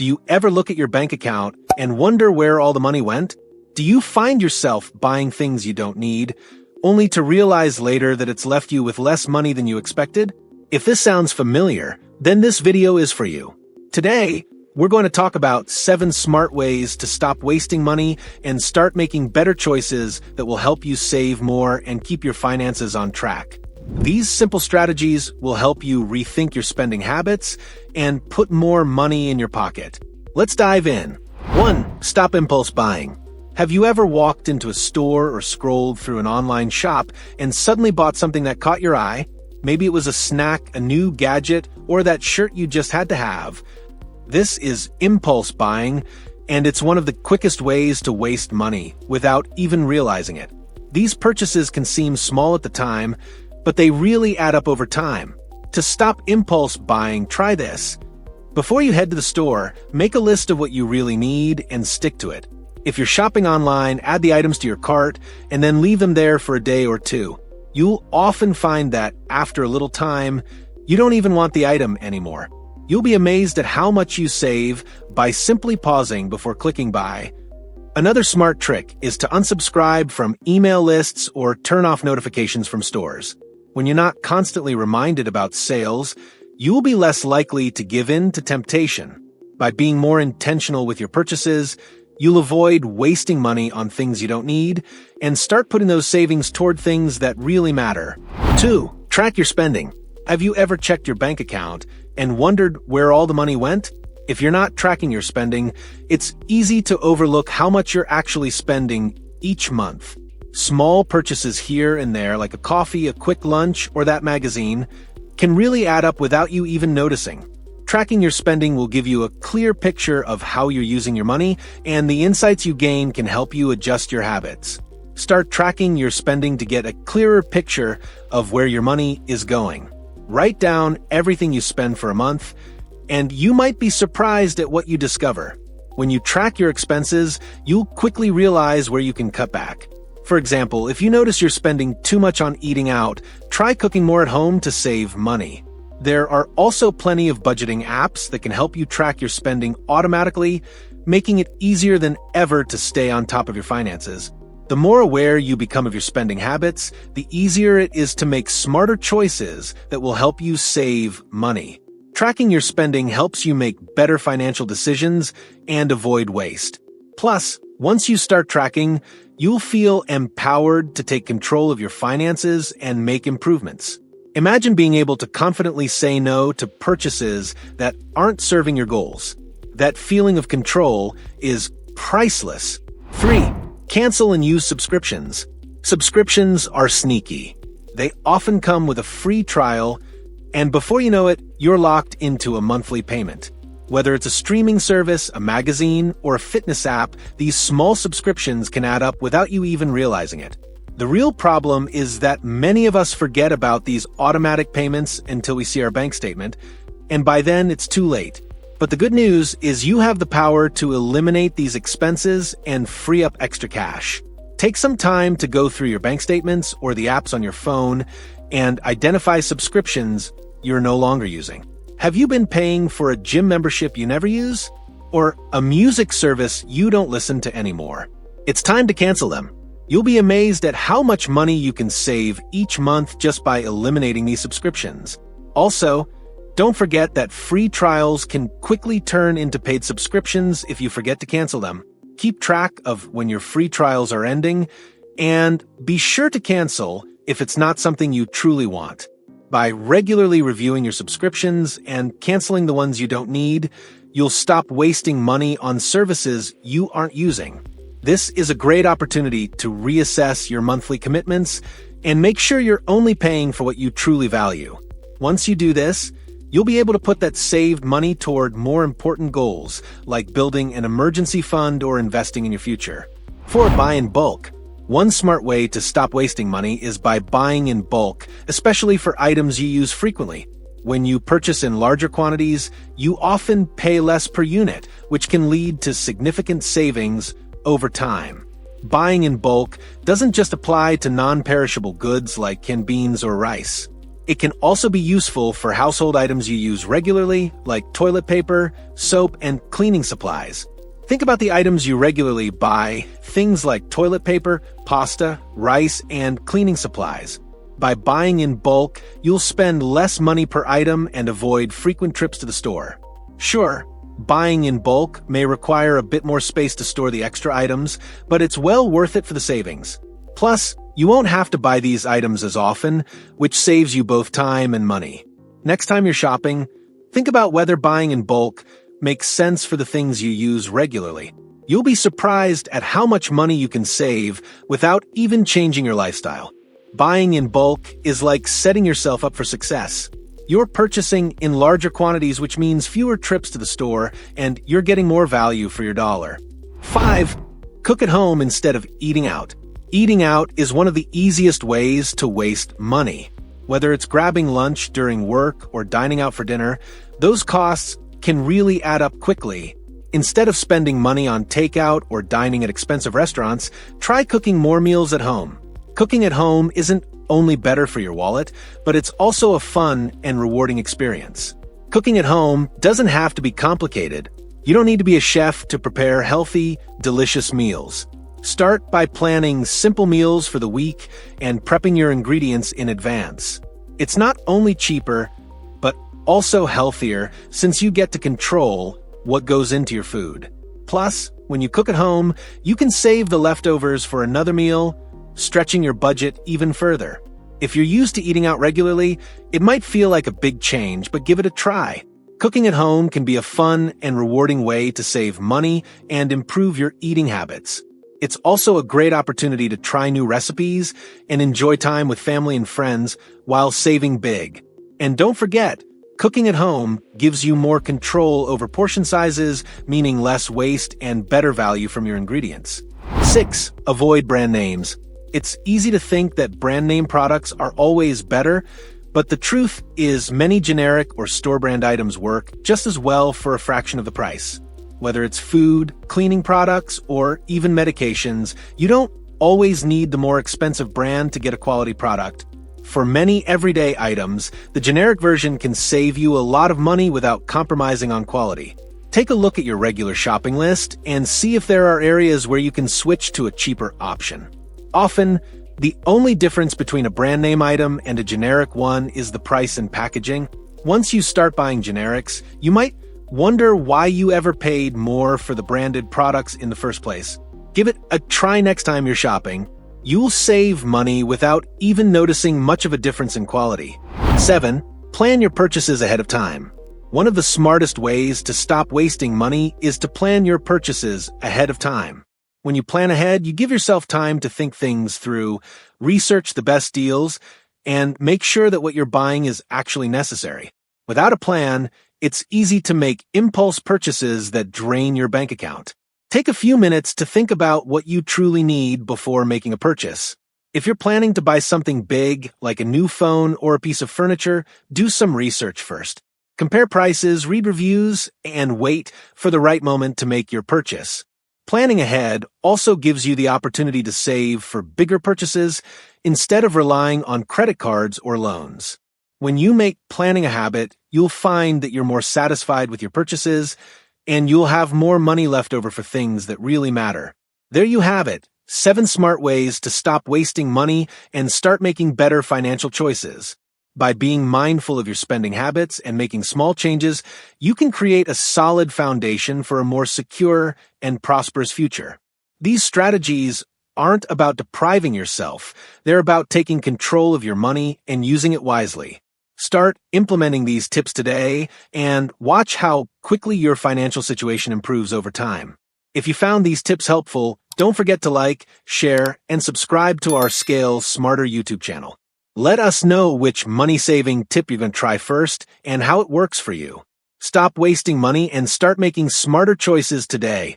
Do you ever look at your bank account and wonder where all the money went? Do you find yourself buying things you don't need, only to realize later that it's left you with less money than you expected? If this sounds familiar, then this video is for you. Today, we're going to talk about 7 smart ways to stop wasting money and start making better choices that will help you save more and keep your finances on track. These simple strategies will help you rethink your spending habits and put more money in your pocket. Let's dive in. 1. Stop impulse buying. Have you ever walked into a store or scrolled through an online shop and suddenly bought something that caught your eye? Maybe it was a snack, a new gadget, or that shirt you just had to have. This is impulse buying, and it's one of the quickest ways to waste money without even realizing it. These purchases can seem small at the time, but they really add up over time. To stop impulse buying, try this. Before you head to the store, make a list of what you really need and stick to it. If you're shopping online, add the items to your cart and then leave them there for a day or two. You'll often find that, after a little time, you don't even want the item anymore. You'll be amazed at how much you save by simply pausing before clicking buy. Another smart trick is to unsubscribe from email lists or turn off notifications from stores. When you're not constantly reminded about sales, you'll be less likely to give in to temptation. By being more intentional with your purchases, you'll avoid wasting money on things you don't need and start putting those savings toward things that really matter. 2. Track your spending. Have you ever checked your bank account and wondered where all the money went? If you're not tracking your spending, it's easy to overlook how much you're actually spending each month. Small purchases here and there, like a coffee, a quick lunch, or that magazine, can really add up without you even noticing. Tracking your spending will give you a clear picture of how you're using your money, and the insights you gain can help you adjust your habits. Start tracking your spending to get a clearer picture of where your money is going. Write down everything you spend for a month, and you might be surprised at what you discover. When you track your expenses, you'll quickly realize where you can cut back. For example, if you notice you're spending too much on eating out, try cooking more at home to save money. There are also plenty of budgeting apps that can help you track your spending automatically, making it easier than ever to stay on top of your finances. The more aware you become of your spending habits, the easier it is to make smarter choices that will help you save money. Tracking your spending helps you make better financial decisions and avoid waste. Plus, once you start tracking, you'll feel empowered to take control of your finances and make improvements. Imagine being able to confidently say no to purchases that aren't serving your goals. That feeling of control is priceless. 3. Cancel and use subscriptions. Subscriptions are sneaky. They often come with a free trial, and before you know it, you're locked into a monthly payment. Whether it's a streaming service, a magazine, or a fitness app, these small subscriptions can add up without you even realizing it. The real problem is that many of us forget about these automatic payments until we see our bank statement, and by then it's too late. But the good news is you have the power to eliminate these expenses and free up extra cash. Take some time to go through your bank statements or the apps on your phone and identify subscriptions you're no longer using. Have you been paying for a gym membership you never use? Or a music service you don't listen to anymore? It's time to cancel them. You'll be amazed at how much money you can save each month just by eliminating these subscriptions. Also, don't forget that free trials can quickly turn into paid subscriptions if you forget to cancel them. Keep track of when your free trials are ending, and be sure to cancel if it's not something you truly want. By regularly reviewing your subscriptions and canceling the ones you don't need, you'll stop wasting money on services you aren't using. This is a great opportunity to reassess your monthly commitments and make sure you're only paying for what you truly value. Once you do this, you'll be able to put that saved money toward more important goals, like building an emergency fund or investing in your future. 4. Buy in bulk. One smart way to stop wasting money is by buying in bulk, especially for items you use frequently. When you purchase in larger quantities, you often pay less per unit, which can lead to significant savings over time. Buying in bulk doesn't just apply to non-perishable goods like canned beans or rice. It can also be useful for household items you use regularly, like toilet paper, soap, and cleaning supplies. Think about the items you regularly buy, things like toilet paper, pasta, rice, and cleaning supplies. By buying in bulk, you'll spend less money per item and avoid frequent trips to the store. Sure, buying in bulk may require a bit more space to store the extra items, but it's well worth it for the savings. Plus, you won't have to buy these items as often, which saves you both time and money. Next time you're shopping, think about whether buying in bulk makes sense for the things you use regularly. You'll be surprised at how much money you can save without even changing your lifestyle. Buying in bulk is like setting yourself up for success. You're purchasing in larger quantities, which means fewer trips to the store, and you're getting more value for your dollar. 5. Cook at home instead of eating out. Eating out is one of the easiest ways to waste money. Whether it's grabbing lunch during work or dining out for dinner, those costs can really add up quickly. Instead of spending money on takeout or dining at expensive restaurants, try cooking more meals at home. Cooking at home isn't only better for your wallet, but it's also a fun and rewarding experience. Cooking at home doesn't have to be complicated. You don't need to be a chef to prepare healthy, delicious meals. Start by planning simple meals for the week and prepping your ingredients in advance. It's not only cheaper, but also healthier since you get to control what goes into your food. Plus, when you cook at home, you can save the leftovers for another meal, stretching your budget even further. If you're used to eating out regularly, it might feel like a big change, but give it a try. Cooking at home can be a fun and rewarding way to save money and improve your eating habits. It's also a great opportunity to try new recipes and enjoy time with family and friends while saving big. And don't forget, cooking at home gives you more control over portion sizes, meaning less waste and better value from your ingredients. 6. Avoid brand names. It's easy to think that brand name products are always better, but the truth is many generic or store brand items work just as well for a fraction of the price. Whether it's food, cleaning products, or even medications, you don't always need the more expensive brand to get a quality product. For many everyday items, the generic version can save you a lot of money without compromising on quality. Take a look at your regular shopping list and see if there are areas where you can switch to a cheaper option. Often, the only difference between a brand name item and a generic one is the price and packaging. Once you start buying generics, you might wonder why you ever paid more for the branded products in the first place. Give it a try next time you're shopping. You'll save money without even noticing much of a difference in quality. 7. Plan your purchases ahead of time. One of the smartest ways to stop wasting money is to plan your purchases ahead of time. When you plan ahead, you give yourself time to think things through, research the best deals, and make sure that what you're buying is actually necessary. Without a plan, it's easy to make impulse purchases that drain your bank account. Take a few minutes to think about what you truly need before making a purchase. If you're planning to buy something big, like a new phone or a piece of furniture, do some research first. Compare prices, read reviews, and wait for the right moment to make your purchase. Planning ahead also gives you the opportunity to save for bigger purchases instead of relying on credit cards or loans. When you make planning a habit, you'll find that you're more satisfied with your purchases, and you'll have more money left over for things that really matter. There you have it, 7 smart ways to stop wasting money and start making better financial choices. By being mindful of your spending habits and making small changes, you can create a solid foundation for a more secure and prosperous future. These strategies aren't about depriving yourself. They're about taking control of your money and using it wisely. Start implementing these tips today and watch how quickly your financial situation improves over time. If you found these tips helpful, don't forget to like, share, and subscribe to our Scale Smarter YouTube channel. Let us know which money-saving tip you're going to try first and how it works for you. Stop wasting money and start making smarter choices today.